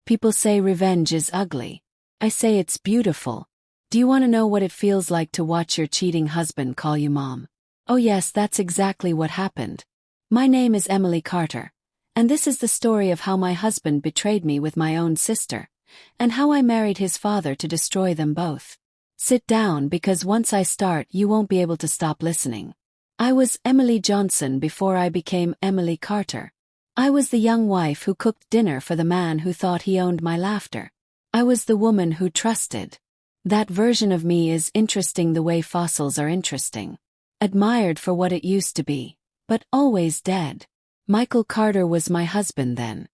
People say revenge is ugly. I say it's beautiful. Do you want to know what it feels like to watch your cheating husband call you mom? Oh yes, that's exactly what happened. My name is Emily Carter, and this is the story of how my husband betrayed me with my own sister, and how I married his father to destroy them both. Sit down, because once I start you won't be able to stop listening. I was Emily Johnson before I became Emily Carter. I was the young wife who cooked dinner for the man who thought he owned my laughter. I was the woman who trusted. That version of me is interesting the way fossils are interesting. Admired for what it used to be, but always dead. Michael Carter was my husband then.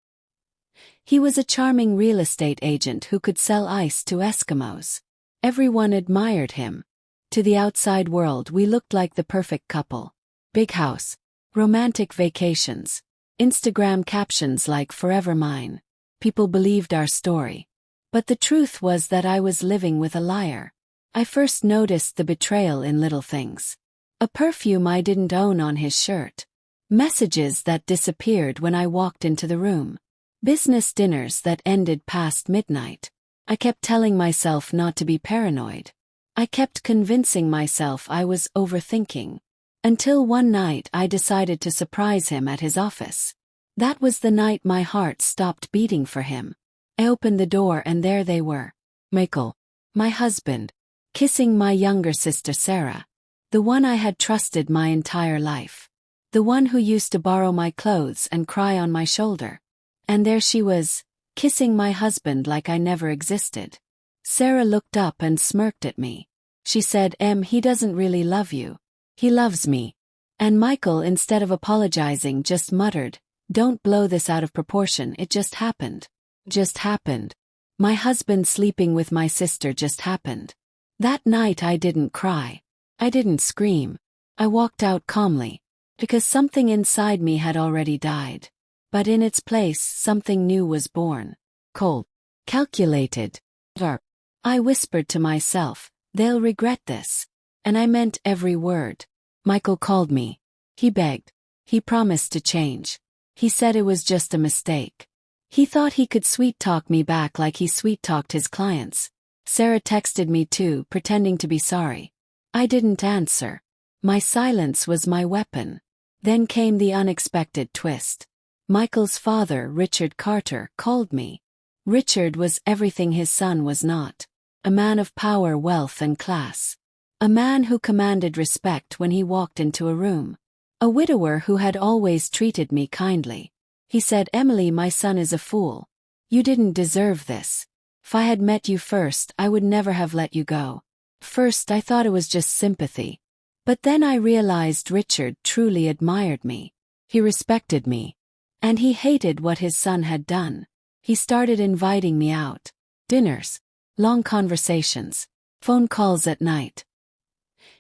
He was a charming real estate agent who could sell ice to Eskimos. Everyone admired him. To the outside world we looked like the perfect couple. Big house, romantic vacations, Instagram captions like "Forever Mine." People believed our story. But the truth was that I was living with a liar. I first noticed the betrayal in little things. A perfume I didn't own on his shirt. Messages that disappeared when I walked into the room. Business dinners that ended past midnight. I kept telling myself not to be paranoid. I kept convincing myself I was overthinking. Until one night I decided to surprise him at his office. That was the night my heart stopped beating for him. I opened the door and there they were. Michael, my husband, kissing my younger sister Sarah. The one I had trusted my entire life. The one who used to borrow my clothes and cry on my shoulder. And there she was, kissing my husband like I never existed. Sarah looked up and smirked at me. She said, he doesn't really love you. He loves me. And Michael, instead of apologizing, just muttered, "Don't blow this out of proportion, it just happened." Just happened. My husband sleeping with my sister just happened. That night I didn't cry. I didn't scream. I walked out calmly. Because something inside me had already died. But in its place something new was born. Cold. Calculated. Dark. I whispered to myself, "They'll regret this." And I meant every word. Michael called me. He begged. He promised to change. He said it was just a mistake. He thought he could sweet-talk me back like he sweet-talked his clients. Sarah texted me too, pretending to be sorry. I didn't answer. My silence was my weapon. Then came the unexpected twist. Michael's father, Richard Carter, called me. Richard was everything his son was not. A man of power, wealth, and class. A man who commanded respect when he walked into a room. A widower who had always treated me kindly. He said, "Emily, my son is a fool. You didn't deserve this. If I had met you first, I would never have let you go." First I thought it was just sympathy. But then I realized Richard truly admired me. He respected me. And he hated what his son had done. He started inviting me out. Dinners. Long conversations. Phone calls at night.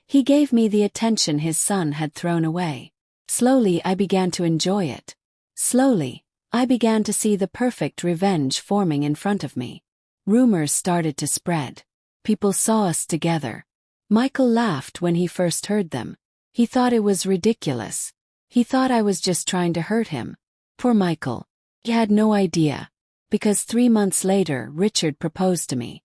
He gave me the attention his son had thrown away. Slowly I began to enjoy it. Slowly, I began to see the perfect revenge forming in front of me. Rumors started to spread. People saw us together. Michael laughed when he first heard them. He thought it was ridiculous. He thought I was just trying to hurt him. Poor Michael. He had no idea. Because 3 months later Richard proposed to me.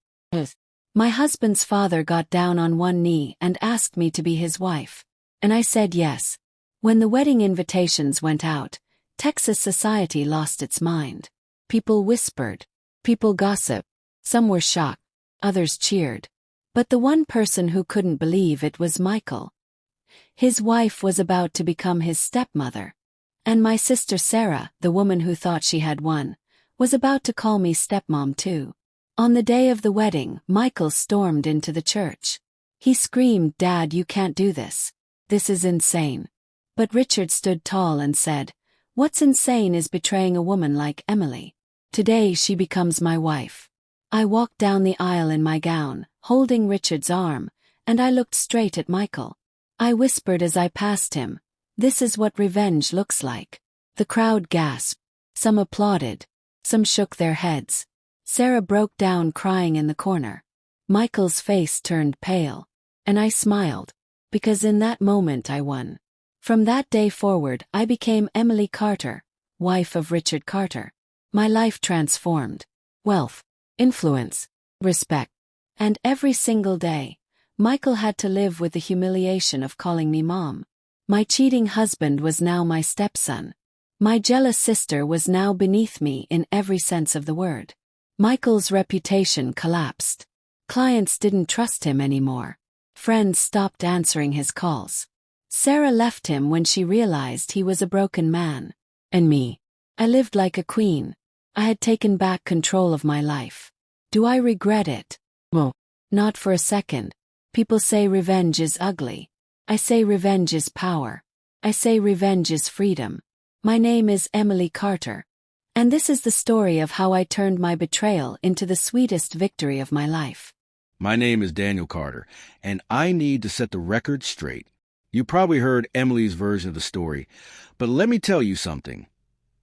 My husband's father got down on one knee and asked me to be his wife. And I said yes. When the wedding invitations went out, Texas society lost its mind. People whispered. People gossiped. Some were shocked. Others cheered. But the one person who couldn't believe it was Michael. His wife was about to become his stepmother. And my sister Sarah, the woman who thought she had won, was about to call me stepmom too. On the day of the wedding, Michael stormed into the church. He screamed, "Dad, you can't do this. This is insane." But Richard stood tall and said, "What's insane is betraying a woman like Emily. Today she becomes my wife." I walked down the aisle in my gown, holding Richard's arm, and I looked straight at Michael. I whispered as I passed him, "This is what revenge looks like." The crowd gasped. Some applauded. Some shook their heads. Sarah broke down crying in the corner. Michael's face turned pale. And I smiled. Because in that moment I won. From that day forward I became Emily Carter, wife of Richard Carter. My life transformed. wealth, influence, respect. And every single day, Michael had to live with the humiliation of calling me mom. My cheating husband was now my stepson. My jealous sister was now beneath me in every sense of the word. Michael's reputation collapsed. Clients didn't trust him anymore. Friends stopped answering his calls. Sarah left him when she realized he was a broken man. And me. I lived like a queen. I had taken back control of my life. Do I regret it? No. Not for a second. People say revenge is ugly. I say revenge is power. I say revenge is freedom. My name is Emily Carter. And this is the story of how I turned my betrayal into the sweetest victory of my life. My name is Daniel Carter, and I need to set the record straight. You probably heard Emily's version of the story, but let me tell you something.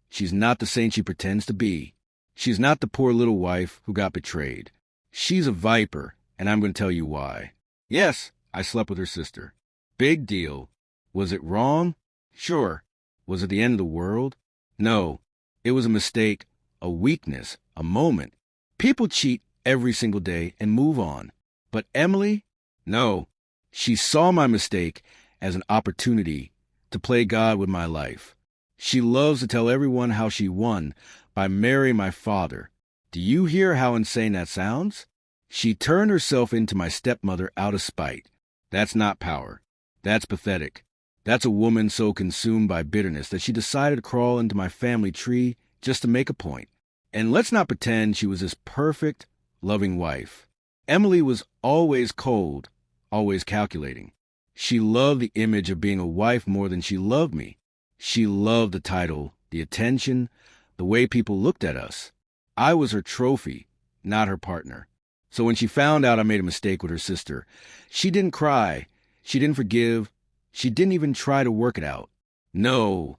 She's not the saint she pretends to be. She's not the poor little wife who got betrayed. She's a viper, and I'm going to tell you why. Yes, I slept with her sister. Big deal. Was it wrong? Sure. Was it the end of the world? No. It was a mistake, a weakness, a moment. People cheat every single day and move on. But Emily? No. She saw my mistake as an opportunity to play God with my life. She loves to tell everyone how she won by marrying my father. Do you hear how insane that sounds? She turned herself into my stepmother out of spite. That's not power. That's pathetic. That's a woman so consumed by bitterness that she decided to crawl into my family tree just to make a point. And let's not pretend she was this perfect, loving wife. Emily was always cold, always calculating. She loved the image of being a wife more than she loved me. She loved the title, the attention, the way people looked at us. I was her trophy, not her partner. So when she found out I made a mistake with her sister, she didn't cry, she didn't forgive, she didn't even try to work it out. No,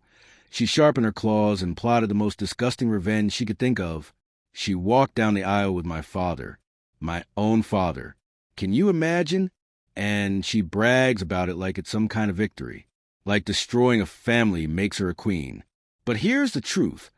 she sharpened her claws and plotted the most disgusting revenge she could think of. She walked down the aisle with my father, my own father. Can you imagine? And she brags about it like it's some kind of victory, like destroying a family makes her a queen. But here's the truth.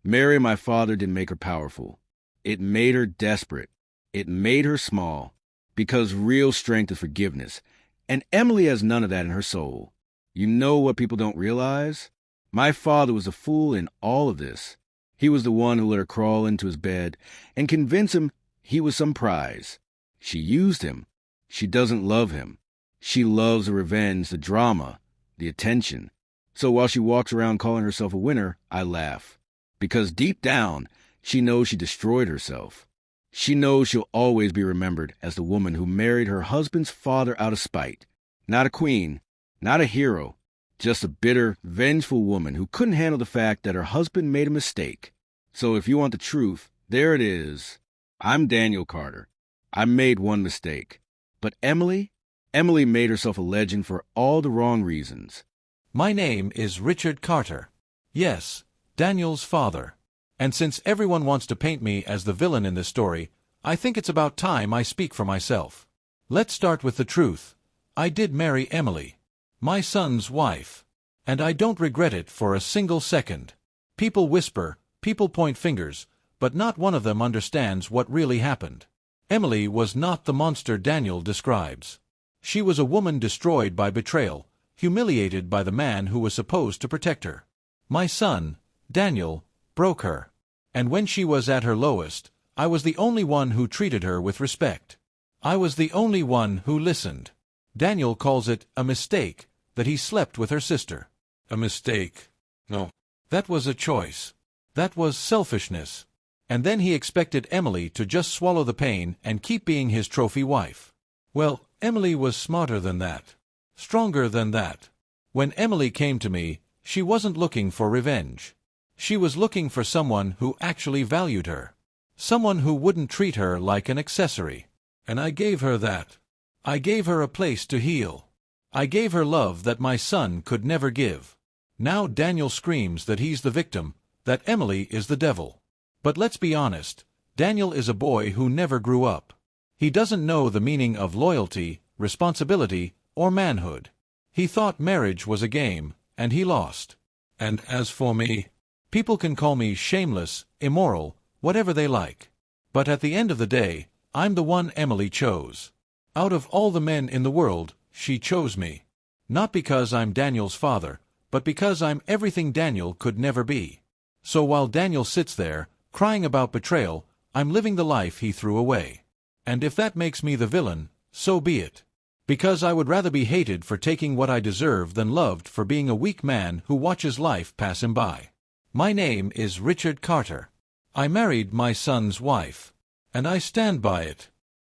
Marrying my father didn't make her powerful. It made her desperate. It made her small, because real strength is forgiveness, and Emily has none of that in her soul. You know what people don't realize? My father was a fool in all of this. He was the one who let her crawl into his bed and convince him he was some prize. She used him. She doesn't love him. She loves the revenge, the drama, the attention. So while she walks around calling herself a winner, I laugh. Because deep down, she knows she destroyed herself. She knows she'll always be remembered as the woman who married her husband's father out of spite. Not a queen, not a hero, just a bitter, vengeful woman who couldn't handle the fact that her husband made a mistake. So if you want the truth, there it is. I'm Daniel Carter. I made one mistake. But Emily made herself a legend for all the wrong reasons. My name is Richard Carter. Yes, Daniel's father. And since everyone wants to paint me as the villain in this story, I think it's about time I speak for myself. Let's start with the truth. I did marry Emily, my son's wife. And I don't regret it for a single second. People whisper, people point fingers, but not one of them understands what really happened. Emily was not the monster Daniel describes. She was a woman destroyed by betrayal, humiliated by the man who was supposed to protect her. My son, Daniel, broke her. And when she was at her lowest, I was the only one who treated her with respect. I was the only one who listened. Daniel calls it a mistake that he slept with her sister. A mistake. No. That was a choice. That was selfishness. And then he expected Emily to just swallow the pain and keep being his trophy wife. Well, Emily was smarter than that. Stronger than that. When Emily came to me, she wasn't looking for revenge. She was looking for someone who actually valued her. Someone who wouldn't treat her like an accessory. And I gave her that. I gave her a place to heal. I gave her love that my son could never give. Now Daniel screams that he's the victim, that Emily is the devil. But let's be honest, Daniel is a boy who never grew up. He doesn't know the meaning of loyalty, responsibility, or manhood. He thought marriage was a game, and he lost. And as for me, people can call me shameless, immoral, whatever they like. But at the end of the day, I'm the one Emily chose. Out of all the men in the world, she chose me. Not because I'm Daniel's father, but because I'm everything Daniel could never be. So while Daniel sits there, crying about betrayal, I'm living the life he threw away. And if that makes me the villain, so be it. Because I would rather be hated for taking what I deserve than loved for being a weak man who watches life pass him by. My name is Richard Carter. I married my son's wife. And I stand by it.